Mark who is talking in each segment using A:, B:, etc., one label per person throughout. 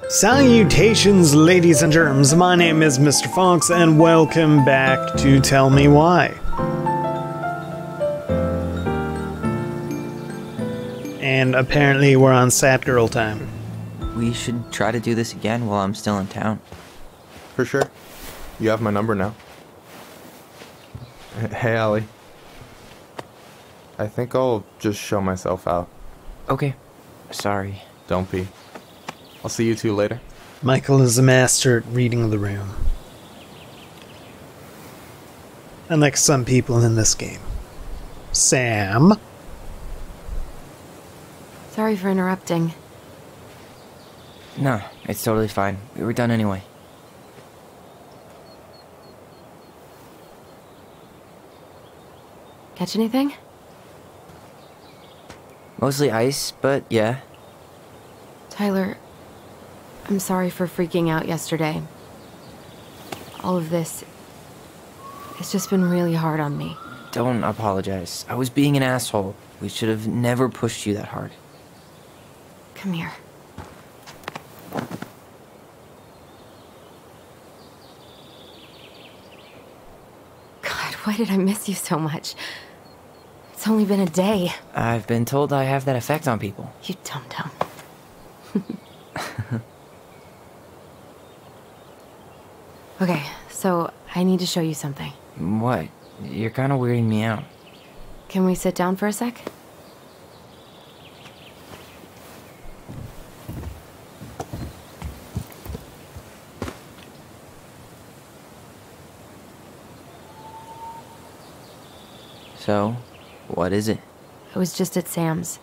A: Salutations, ladies and germs. My name is Mr. Fox, and welcome back to Tell Me Why. And apparently we're on Sad Girl time.
B: We should try to do this again while I'm still in town.
C: For sure. You have my number now. Hey, Allie. I think I'll just show myself out.
B: Okay. Sorry.
C: Don't be. I'll see you two later.
A: Michael is a master at reading the room. Unlike some people in this game. Sam?
D: Sorry for interrupting.
B: No, it's totally fine. We were done anyway.
D: Catch anything?
B: Mostly ice, but yeah.
D: Tyler, I'm sorry for freaking out yesterday. All of this, it's just been really hard on me.
B: Don't apologize. I was being an asshole. We should have never pushed you that hard.
D: Come here. God, why did I miss you so much? It's only been a day.
B: I've been told I have that effect on people.
D: You dum-dum. Okay, so I need to show you something.
B: What? You're kind of weirding me out.
D: Can we sit down for a sec?
B: So, what is it?
D: I was just at Sam's.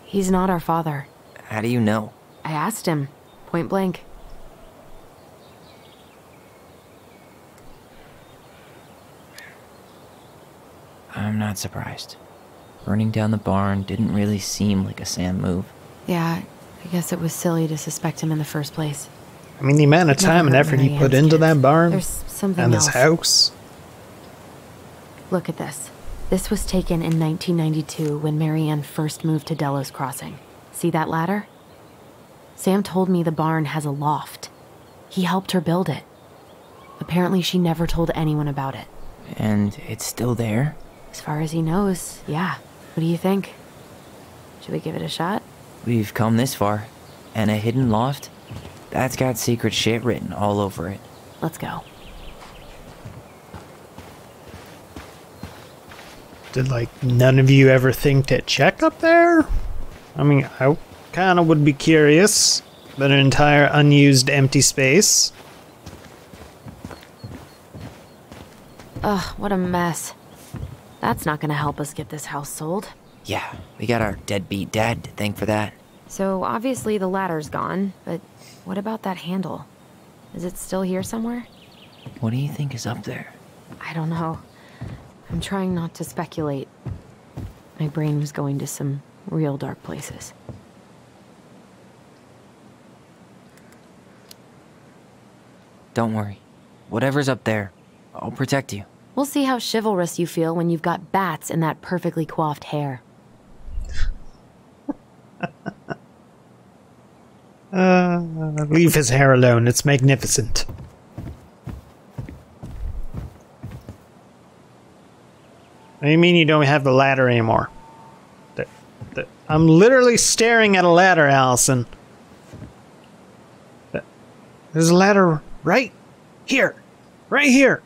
D: He's not our father.
B: How do you know?
D: I asked him, point blank.
B: I'm not surprised. Burning down the barn didn't really seem like a Sam move.
D: Yeah, I guess it was silly to suspect him in the first place.
A: I mean, the amount of time and effort he put into that barn
D: There's something
A: and
D: else.
A: his house.
D: Look at this. This was taken in 1992 when Marianne first moved to Delos Crossing. See that ladder? Sam told me the barn has a loft. He helped her build it. Apparently she never told anyone about it.
B: And it's still there?
D: As far as he knows, yeah. What do you think? Should we give it a shot?
B: We've come this far. And a hidden loft? That's got secret shit written all over it.
D: Let's go.
A: Did, none of you ever think to check up there? I mean, I kind of would be curious. But an entire unused empty space.
D: Ugh, what a mess. That's not gonna help us get this house sold.
B: Yeah, we got our deadbeat dad to thank for that.
D: So obviously the ladder's gone, but what about that handle? Is it still here somewhere?
B: What do you think is up there?
D: I don't know. I'm trying not to speculate. My brain was going to some real dark places.
B: Don't worry. Whatever's up there, I'll protect you.
D: We'll see how chivalrous you feel when you've got bats in that perfectly coiffed hair.
A: Leave his hair alone. It's magnificent. What do you mean you don't have the ladder anymore? I'm literally staring at a ladder, Allison. There's a ladder right here. Right here.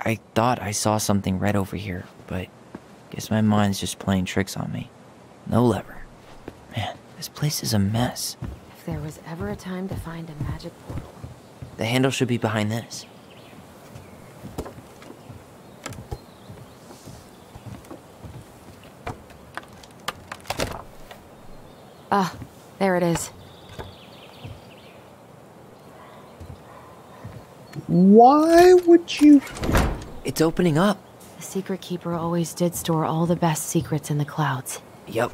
B: I thought I saw something red over here, but guess my mind's just playing tricks on me. No lever. Man, this place is a mess.
D: If there was ever a time to find a magic portal.
B: The handle should be behind this.
D: Ah, there it is.
A: Why would you...
B: It's opening up.
D: The secret keeper always did store all the best secrets in the clouds.
B: Yup.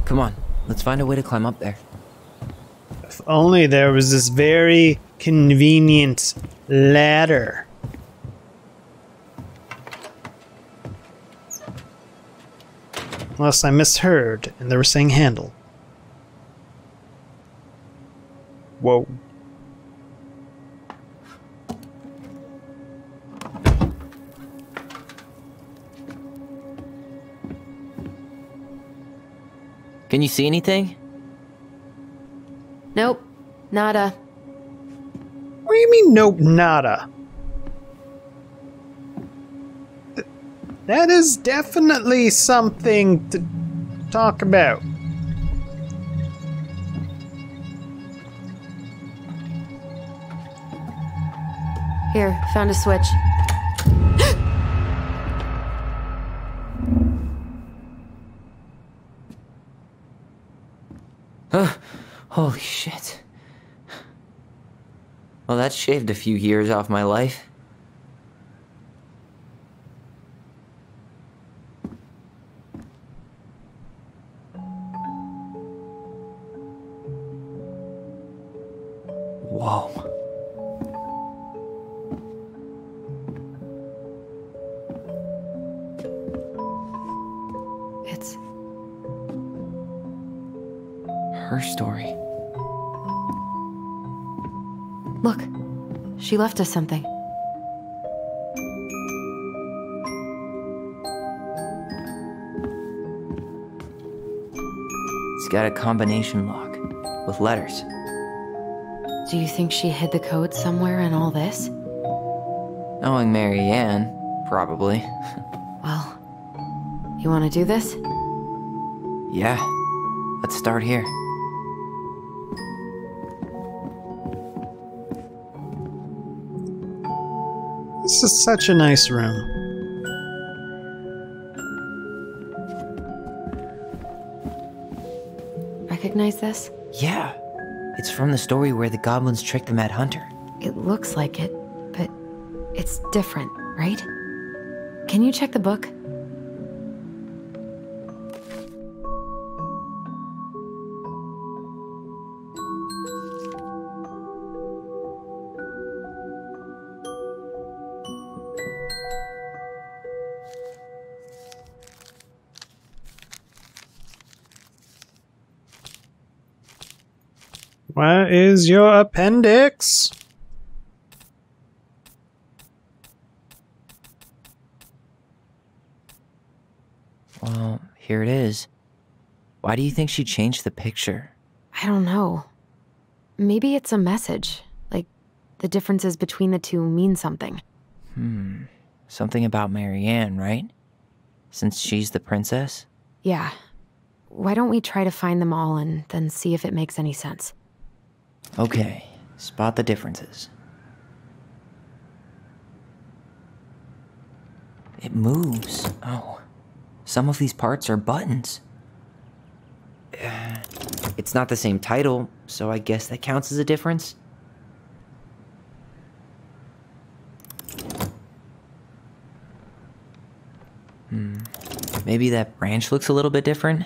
B: Come on, let's find a way to climb up there.
A: If only there was this very convenient ladder. Unless I misheard and they were saying handle. Whoa.
B: Can you see anything?
D: Nope, nada.
A: What do you mean, nope, nada? That is definitely something to talk about.
D: Here, found a switch.
B: Holy shit. Well, that shaved a few years off my life. Whoa.
D: It's
B: her story.
D: Look, she left us something.
B: It's got a combination lock with letters.
D: Do you think she hid the code somewhere in all this?
B: Knowing Mary Ann, probably.
D: Well, you want to do this?
B: Yeah, let's start here.
A: This is such a nice room.
D: Recognize this?
B: Yeah, it's from the story where the goblins tricked the Mad Hunter.
D: It looks like it, but it's different, right? Can you check the book?
A: Where is your appendix?
B: Well, here it is. Why do you think she changed the picture?
D: I don't know. Maybe it's a message. Like, the differences between the two mean something.
B: Something about Mary Ann, right? Since she's the princess?
D: Yeah. Why don't we try to find them all and then see if it makes any sense?
B: Okay, spot the differences. It moves. Oh, some of these parts are buttons. It's not the same title, so I guess that counts as a difference. Maybe that branch looks a little bit different?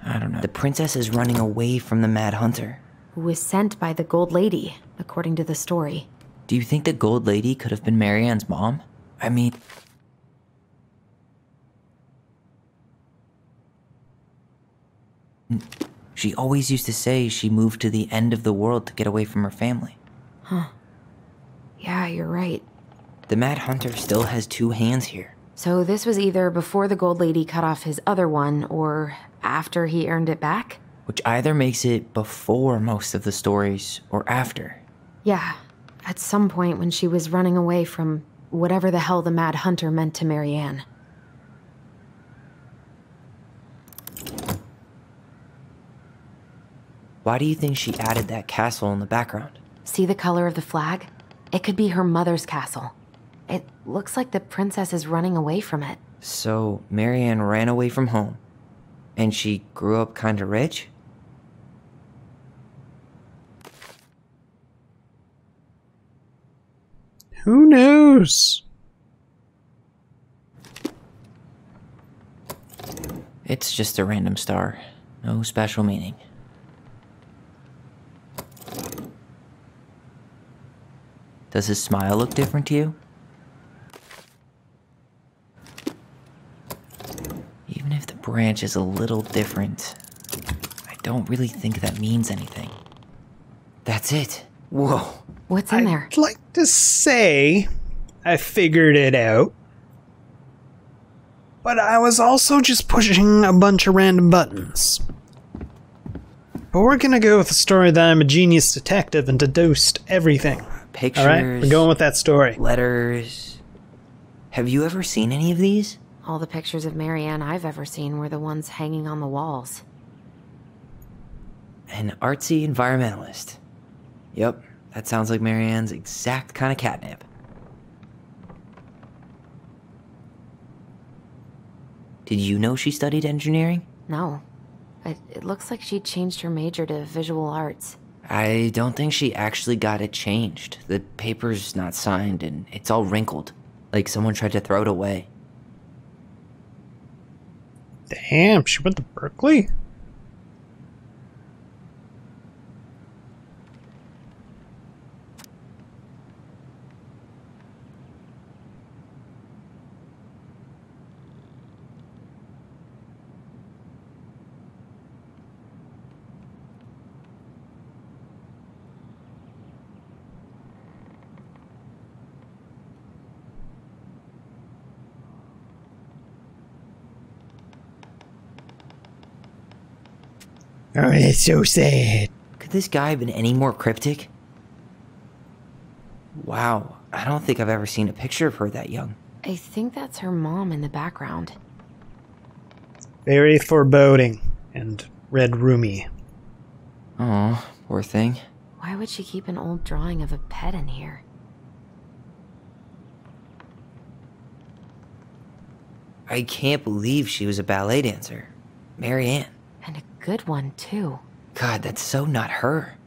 B: I don't know. The princess is running away from the Mad Hunter.
D: Who was sent by the Gold Lady, according to the story.
B: Do you think the Gold Lady could have been Mary Ann's mom? I mean... She always used to say she moved to the end of the world to get away from her family.
D: Huh. Yeah, you're right.
B: The Mad Hunter still has two hands here.
D: So this was either before the Gold Lady cut off his other one, or after he earned it back?
B: Which either makes it before most of the stories, or after.
D: Yeah, at some point when she was running away from whatever the hell the Mad Hunter meant to Mary Ann.
B: Why do you think she added that castle in the background?
D: See the color of the flag? It could be her mother's castle. It looks like the princess is running away from it.
B: So, Mary Ann ran away from home, and she grew up kinda rich?
A: Who knows?
B: It's just a random star. No special meaning. Does his smile look different to you? Even if the branch is a little different, I don't really think that means anything. That's it. Whoa.
D: What's in there?
A: I'd like to say I figured it out. But I was also just pushing a bunch of random buttons. But we're gonna go with the story that I'm a genius detective and deduced everything.
B: Pictures.
A: Alright, we're going with that story.
B: Letters. Have you ever seen any of these?
D: All the pictures of Marianne I've ever seen were the ones hanging on the walls.
B: An artsy environmentalist. Yep, that sounds like Marianne's exact kind of catnip. Did you know she studied engineering?
D: No. It looks like she changed her major to visual arts.
B: I don't think she actually got it changed. The paper's not signed and it's all wrinkled. Like someone tried to throw it away.
A: Damn, she went to Berkeley? Oh, it's so sad.
B: Could this guy have been any more cryptic? Wow, I don't think I've ever seen a picture of her that young.
D: I think that's her mom in the background.
A: Very foreboding and red roomy.
B: Oh, poor thing.
D: Why would she keep an old drawing of a pet in here?
B: I can't believe she was a ballet dancer. Marianne.
D: And a good one, too.
B: God, that's so not her.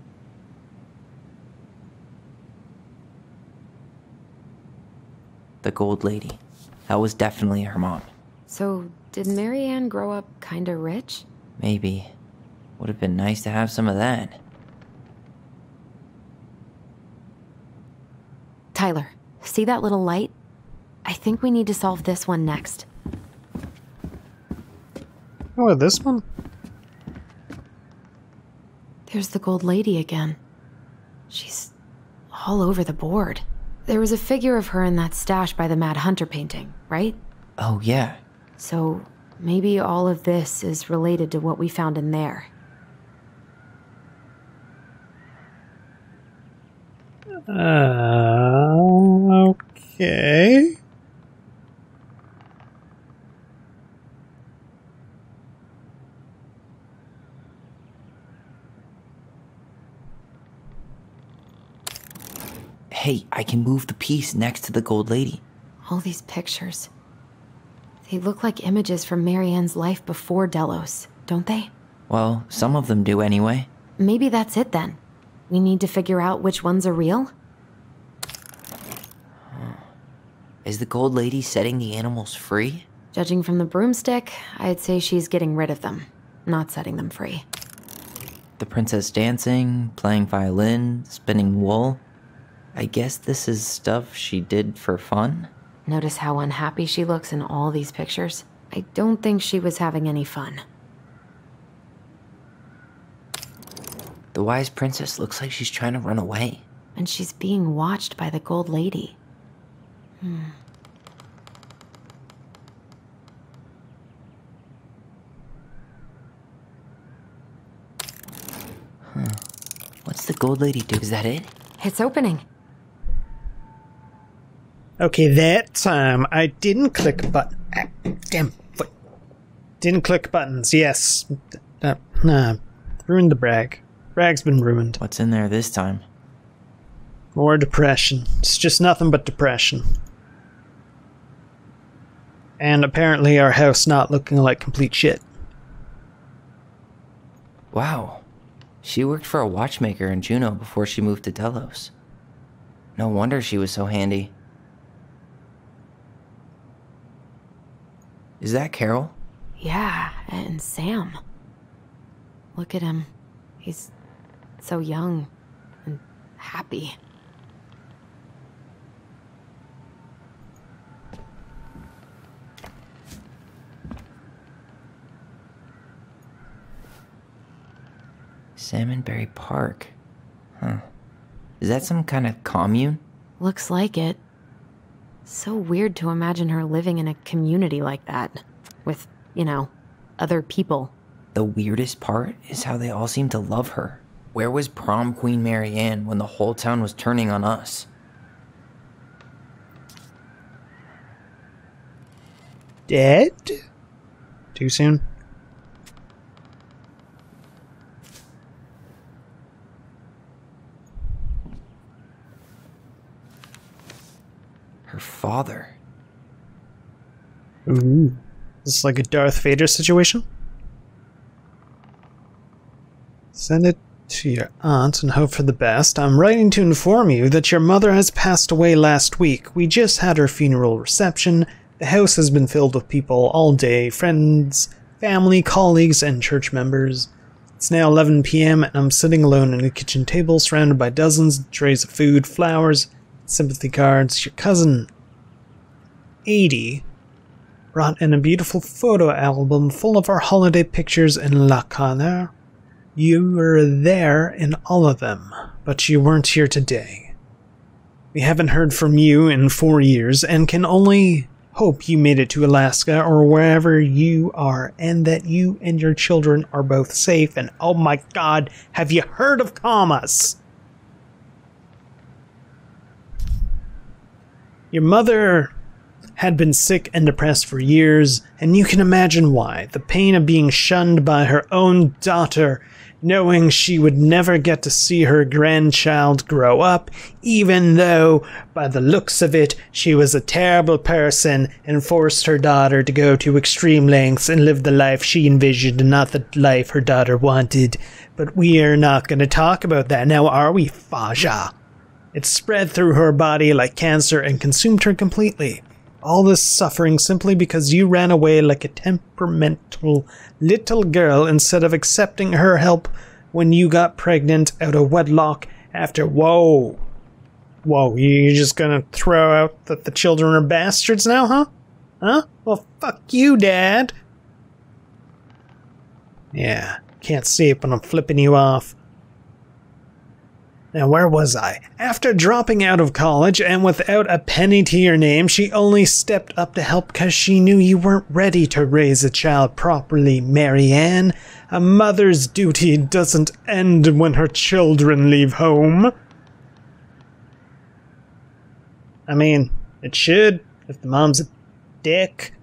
B: The gold lady. That was definitely her mom.
D: So, did Marianne grow up kinda rich?
B: Maybe. Would have been nice to have some of that.
D: Tyler, see that little light? I think we need to solve this one next.
A: Oh, this one?
D: There's the gold lady again. She's all over the board. There was a figure of her in that stash by the Mad Hunter painting, right?
B: Oh, yeah.
D: So maybe all of this is related to what we found in there.
A: Okay.
B: Hey, I can move the piece next to the gold lady.
D: All these pictures. They look like images from Marianne's life before Delos, don't they?
B: Well, some of them do anyway.
D: Maybe that's it then. We need to figure out which ones are real?
B: Is the gold lady setting the animals free?
D: Judging from the broomstick, I'd say she's getting rid of them, not setting them free.
B: The princess dancing, playing violin, spinning wool. I guess this is stuff she did for fun?
D: Notice how unhappy she looks in all these pictures? I don't think she was having any fun.
B: The wise princess looks like she's trying to run away.
D: And she's being watched by the gold lady.
B: What's the gold lady do? Is that it?
D: It's opening.
A: Okay, that time I didn't click a button. Ah, damn foot. Didn't click buttons, yes. Ruined the brag. Brag's been ruined.
B: What's in there this time?
A: More depression. It's just nothing but depression. And apparently our house not looking like complete shit.
B: Wow. She worked for a watchmaker in Juneau before she moved to Delos. No wonder she was so handy. Is that Carol?
D: Yeah, and Sam. Look at him. He's so young and happy.
B: Salmonberry Park. Huh. Is that some kind of commune?
D: Looks like it. So weird to imagine her living in a community like that. With, other people.
B: The weirdest part is how they all seem to love her. Where was prom queen Mary Ann when the whole town was turning on us?
A: Dead? Too soon?
B: Her father.
A: Ooh. Is this like a Darth Vader situation? Send it to your aunt and hope for the best. I'm writing to inform you that your mother has passed away last week. We just had her funeral reception. The house has been filled with people all day. Friends, family, colleagues, and church members. It's now 11 p.m. and I'm sitting alone at a kitchen table surrounded by dozens of trays of food, flowers, sympathy cards. Your cousin, 80, brought in a beautiful photo album full of our holiday pictures in La Canard. You were there in all of them, but you weren't here today. We haven't heard from you in 4 years and can only hope you made it to Alaska or wherever you are and that you and your children are both safe. And oh my god, have you heard of Kamas? Your mother had been sick and depressed for years, and you can imagine why. The pain of being shunned by her own daughter, knowing she would never get to see her grandchild grow up, even though, by the looks of it, she was a terrible person and forced her daughter to go to extreme lengths and live the life she envisioned and not the life her daughter wanted. But we are not going to talk about that now, are we, Faja? It spread through her body like cancer and consumed her completely. All this suffering simply because you ran away like a temperamental little girl instead of accepting her help when you got pregnant out of wedlock after— Whoa, you're just gonna throw out that the children are bastards now, huh? Huh? Well, fuck you, Dad. Yeah, can't see it, but I'm flipping you off. Now, where was I? After dropping out of college and without a penny to your name, she only stepped up to help because she knew you weren't ready to raise a child properly, Mary Ann. A mother's duty doesn't end when her children leave home. I mean, it should, if the mom's a dick.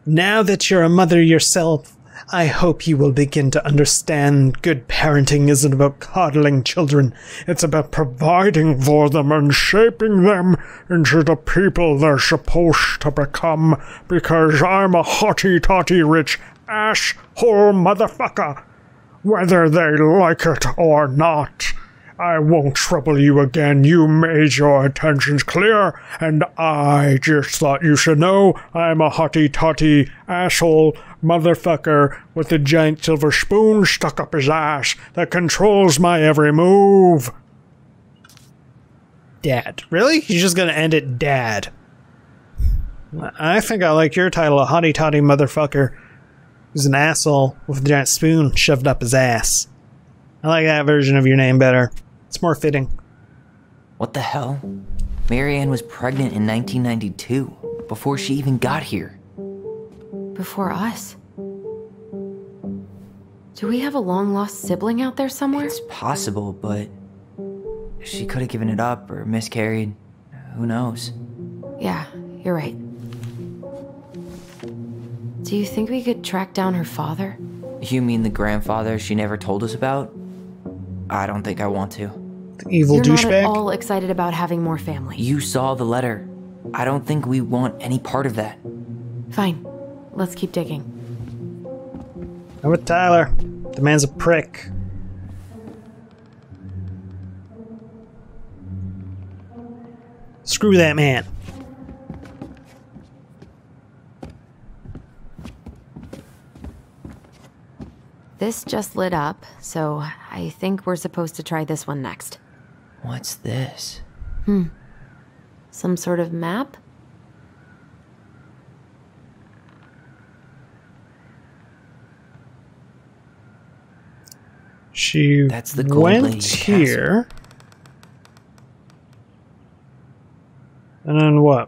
A: Now that you're a mother yourself, I hope you will begin to understand good parenting isn't about coddling children. It's about providing for them and shaping them into the people they're supposed to become, because I'm a hotty-totty rich asshole motherfucker, whether they like it or not. I won't trouble you again. You made your intentions clear, and I just thought you should know I'm a hotty-totty asshole motherfucker with a giant silver spoon stuck up his ass that controls my every move. Dad. Really? You're just gonna end it, Dad? I think I like your title, a hotty-totty motherfucker who's an asshole with a giant spoon shoved up his ass. I like that version of your name better. It's more fitting.
B: What the hell? Mary Ann was pregnant in 1992, before she even got here.
D: Before us? Do we have a long-lost sibling out there somewhere?
B: It's possible, but she could have given it up or miscarried. Who knows?
D: Yeah, you're right. Do you think we could track down her father?
B: You mean the grandfather she never told us about? I don't think I want to.
A: The evil
D: You're
A: douchebag?
D: not at all excited about having more family.
B: You saw the letter. I don't think we want any part of that.
D: Fine. Let's keep digging.
A: I'm with Tyler. The man's a prick. Screw that man.
D: This just lit up, so I think we're supposed to try this one next.
B: What's this?
D: Some sort of map?
A: She
B: That's the gold
A: went
B: lady
A: here. And then what?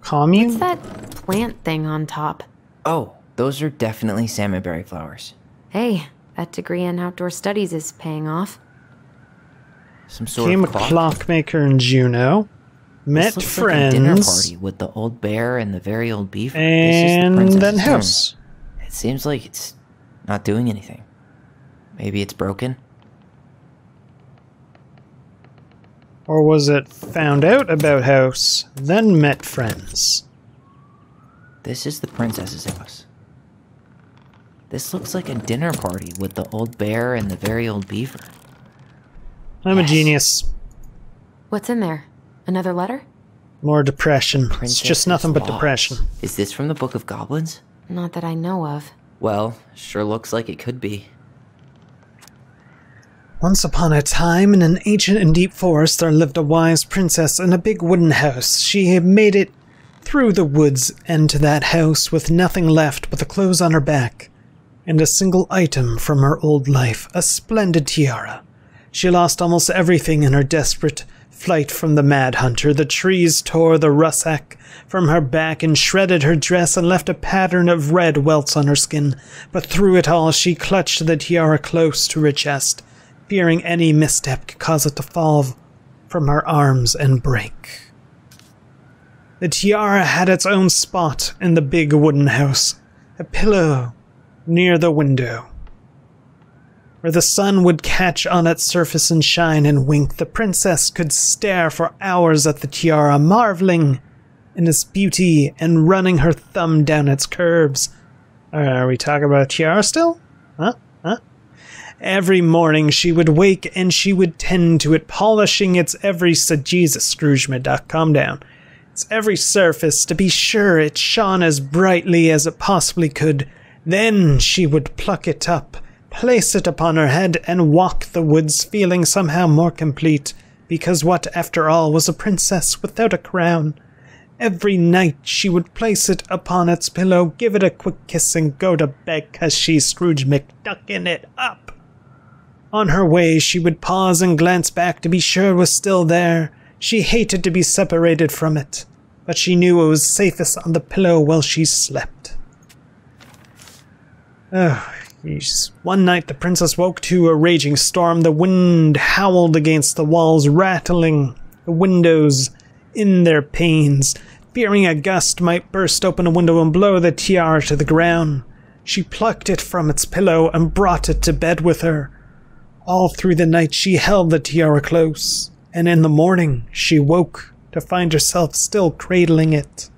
A: Commune?
D: What's that plant thing on top?
B: Oh, those are definitely salmonberry flowers.
D: Hey, that degree in outdoor studies is paying off.
B: Some sort
A: Became a
B: of clock.
A: clockmaker in Juneau. Met
B: This looks
A: friends.
B: like a dinner party with the old bear and the very old beaver.
A: And
B: this is the
A: then
B: princess's
A: house.
B: room. It seems like it's not doing anything. Maybe it's broken?
A: Or was it found out about house, then met friends?
B: This is the princess's house. This looks like a dinner party with the old bear and the very old beaver.
A: I'm a
B: Yes.
A: genius.
D: What's in there? Another letter?
A: More depression. It's
B: Princess's
A: just nothing but
B: Laws.
A: depression.
B: Is this from the Book of Goblins?
D: Not that I know of.
B: Well, sure looks like it could be.
A: Once upon a time, in an ancient and deep forest, there lived a wise princess in a big wooden house. She had made it through the woods and to that house with nothing left but the clothes on her back and a single item from her old life, a splendid tiara. She lost almost everything in her desperate flight from the mad hunter. The trees tore the russack from her back and shredded her dress and left a pattern of red welts on her skin. But through it all, she clutched the tiara close to her chest, fearing any misstep could cause it to fall from her arms and break. The tiara had its own spot in the big wooden house, a pillow near the window, where the sun would catch on its surface and shine and wink. The princess could stare for hours at the tiara, marveling in its beauty and running her thumb down its curves. Are we talking about a tiara still? Huh? Every morning she would wake and she would tend to it, polishing its every... Jesus, Scrooge McDuck, calm down. Its every surface to be sure it shone as brightly as it possibly could. Then she would pluck it up, place it upon her head, and walk the woods feeling somehow more complete, because what, after all, was a princess without a crown? Every night she would place it upon its pillow, give it a quick kiss, and go to bed, 'cause she's Scrooge McDucking it up. On her way, she would pause and glance back to be sure it was still there. She hated to be separated from it, but she knew it was safest on the pillow while she slept. Oh, jeez. One night the princess woke to a raging storm. The wind howled against the walls, rattling the windows in their panes. Fearing a gust might burst open a window and blow the tiara to the ground, she plucked it from its pillow and brought it to bed with her. All through the night she held the tiara close, and in the morning she woke to find herself still cradling it.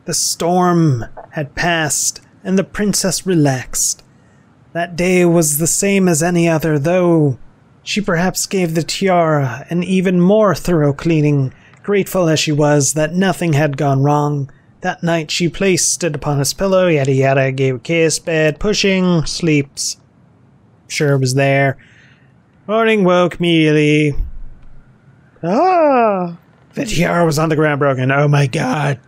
A: The storm had passed, and the princess relaxed. That day was the same as any other, though she perhaps gave the tiara an even more thorough cleaning, grateful as she was that nothing had gone wrong. That night she placed it upon his pillow, yada yada, gave a kiss, bed, pushing, sleeps. Sure it was there. Morning woke immediately. Ah! The tiara was on the ground, broken. Oh my god.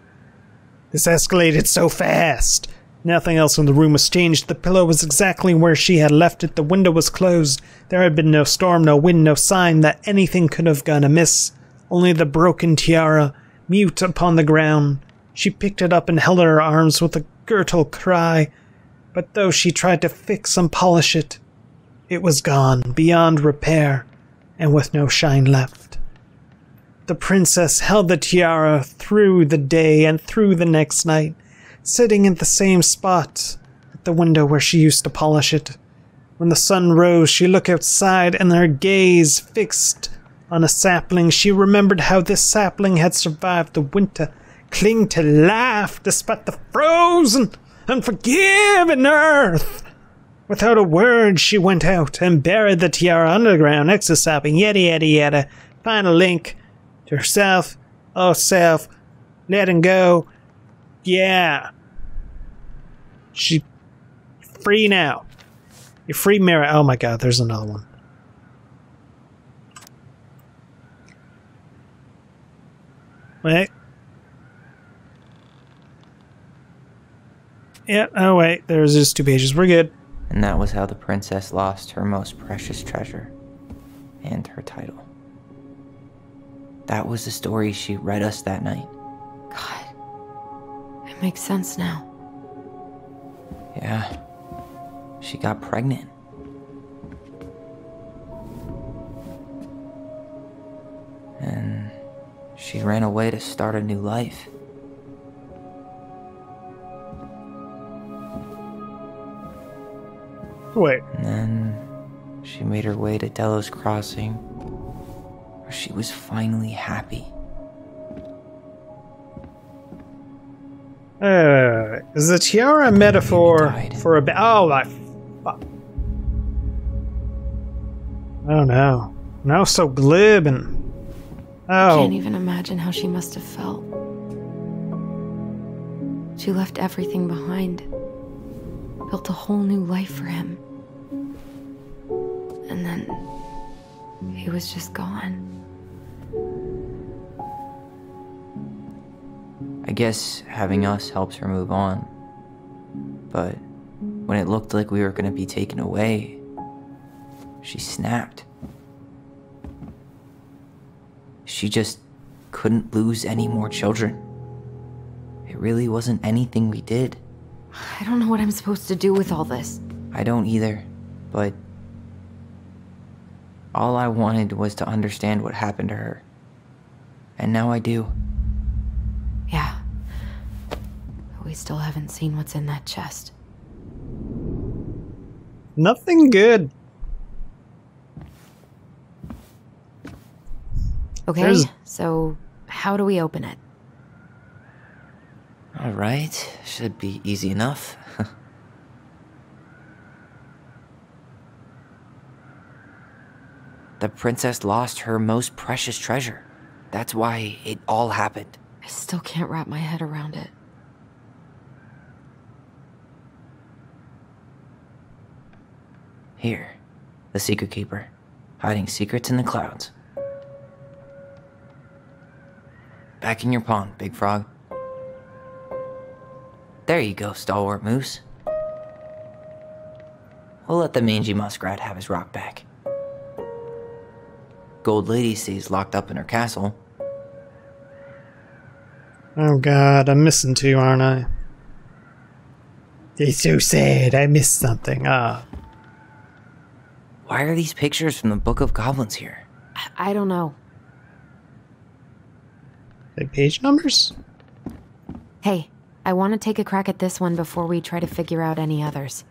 A: This escalated so fast. Nothing else in the room was changed. The pillow was exactly where she had left it. The window was closed. There had been no storm, no wind, no sign that anything could have gone amiss. Only the broken tiara, mute upon the ground. She picked it up and held it in her arms with a gurgle cry. But though she tried to fix and polish it, it was gone, beyond repair, and with no shine left. The princess held the tiara through the day and through the next night, sitting in the same spot at the window where she used to polish it. When the sun rose, she looked outside, and her gaze fixed on a sapling. She remembered how this sapling had survived the winter, clinging to life despite the frozen, unforgiving earth. Without a word, she went out and buried the tiara underground next to sapling, yada yada yada. Final link to herself, oh self, letting go. Yeah. She free now. You're free, Mira. Oh my god, there's another one. Wait. Yeah, oh wait, there's just 2 pages. We're good.
B: And that was how the princess lost her most precious treasure and her title. That was the story she read us that night.
D: God, it makes sense now.
B: Yeah, she got pregnant. And she ran away to start a new life.
A: Wait.
B: And then she made her way to Delos Crossing, where she was finally happy.
A: Is the tiara a metaphor
B: died.
A: for a oh, fuck. Oh no. Now so glib and...
D: I
A: Oh.
D: can't even imagine how she must have felt. She left everything behind. Built a whole new life for him. And then he was just gone.
B: I guess having us helps her move on. But when it looked like we were gonna be taken away, she snapped. She just couldn't lose any more children. It really wasn't anything we did.
D: I don't know what I'm supposed to do with all this.
B: I don't either, but all I wanted was to understand what happened to her. And now I do.
D: Yeah. But we still haven't seen what's in that chest.
A: Nothing good.
D: Okay, so how do we open it?
B: Alright, should be easy enough. The princess lost her most precious treasure. That's why it all happened.
D: I still can't wrap my head around it.
B: Here, the secret keeper, hiding secrets in the clouds. Back in your pond, Big Frog. There you go, stalwart moose. We'll let the mangy muskrat have his rock back. Gold Lady stays locked up in her castle.
A: Oh god, I'm missing two, aren't I? It's so sad, I missed something.
B: Why are these pictures from the Book of Goblins here?
D: I don't know.
A: Like page numbers?
D: Hey, I want to take a crack at this one before we try to figure out any others.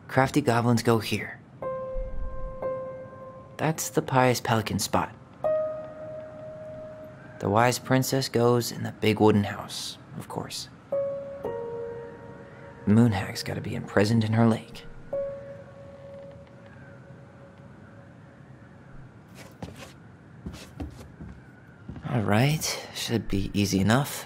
B: Crafty goblins go here. That's the pious pelican spot. The wise princess goes in the big wooden house, of course. The moon hag's gotta be imprisoned in her lake. Alright, should be easy enough.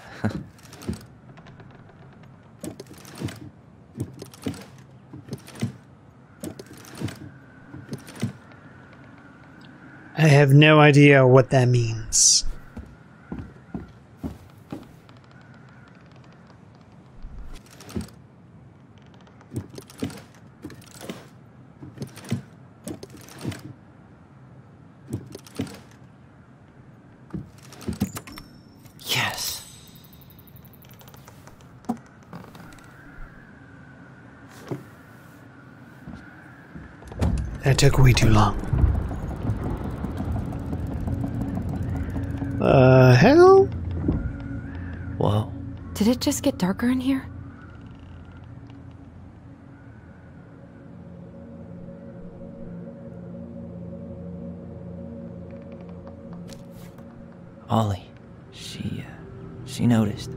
A: I have no idea what that means.
B: Yes.
A: That took way too long. Hell?
B: Whoa.
D: Did it just get darker in here?
B: Ollie. She noticed.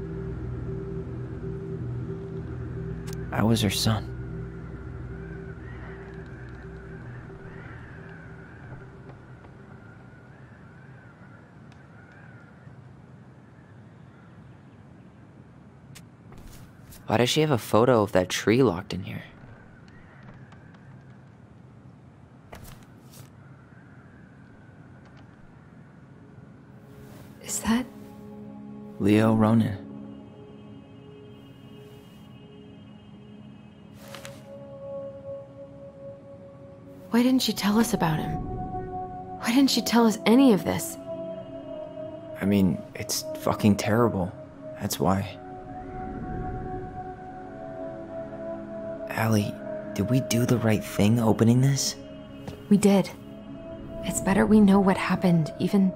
B: I was her son. Why does she have a photo of that tree locked in here?
D: Is that...
B: Leo Ronan.
D: Why didn't she tell us about him? Why didn't she tell us any of this?
B: I mean, it's fucking terrible. That's why. Allie, did we do the right thing opening this?
D: We did. It's better we know what happened, even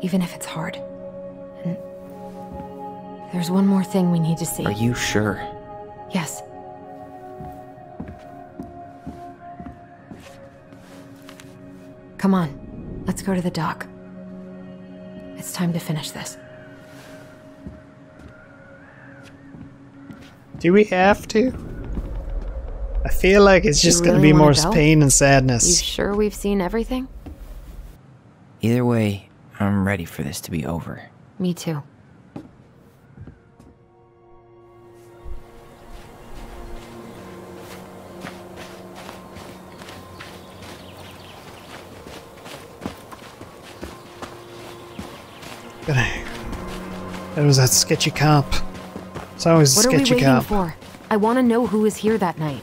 D: if it's hard. And there's one more thing we need to see.
B: Are you sure?
D: Yes. Come on, let's go to the dock. It's time to finish this.
A: Do we have to? I feel like it's just
D: You
A: gonna
D: really
A: be more
D: wanna go?
A: pain and
D: You
A: sadness.
D: sure we've seen everything?
B: Either way, I'm ready for this to be over.
D: Me too.
A: There was that sketchy cop. It's always a
D: What are we
A: sketchy
D: waiting
A: cop.
D: for? I want to know who was here that night.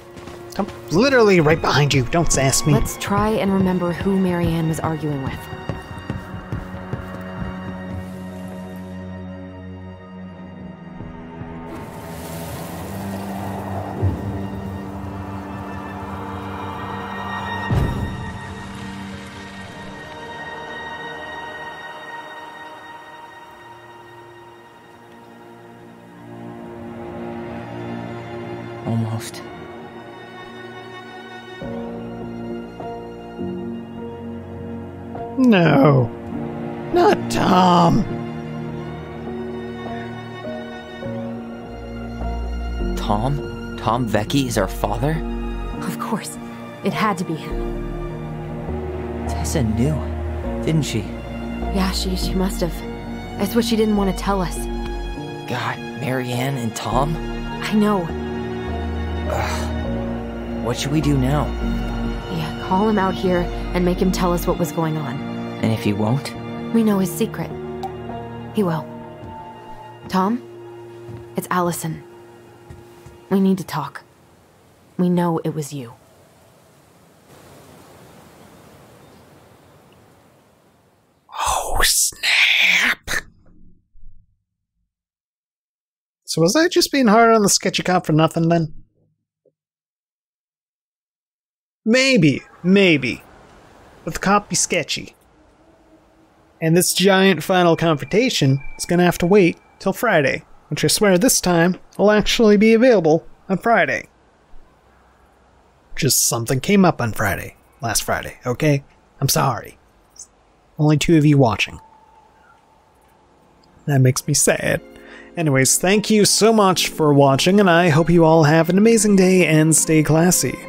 A: I'm literally right behind you. Don't sass me.
D: Let's try and remember who Marianne was arguing with.
B: Almost.
A: No. Not Tom.
B: Tom? Tom Vecchi is our father?
D: Of course. It had to be him.
B: Tessa knew, didn't she?
D: Yeah, she must have. That's what she didn't want to tell us.
B: God, Marianne and Tom?
D: I know.
B: What should we do now?
D: Yeah, call him out here and make him tell us what was going on.
B: And if he won't?
D: We know his secret. He will. Tom? It's Allison. We need to talk. We know it was you.
A: Oh, snap. So was I just being hard on the sketchy cop for nothing then? Maybe. But the cop be sketchy. And this giant final confrontation is gonna have to wait till Friday, which I swear this time will actually be available on Friday. Just something came up on Friday. Last Friday, okay? I'm sorry. Only 2 of you watching. That makes me sad. Anyways, thank you so much for watching, and I hope you all have an amazing day and stay classy.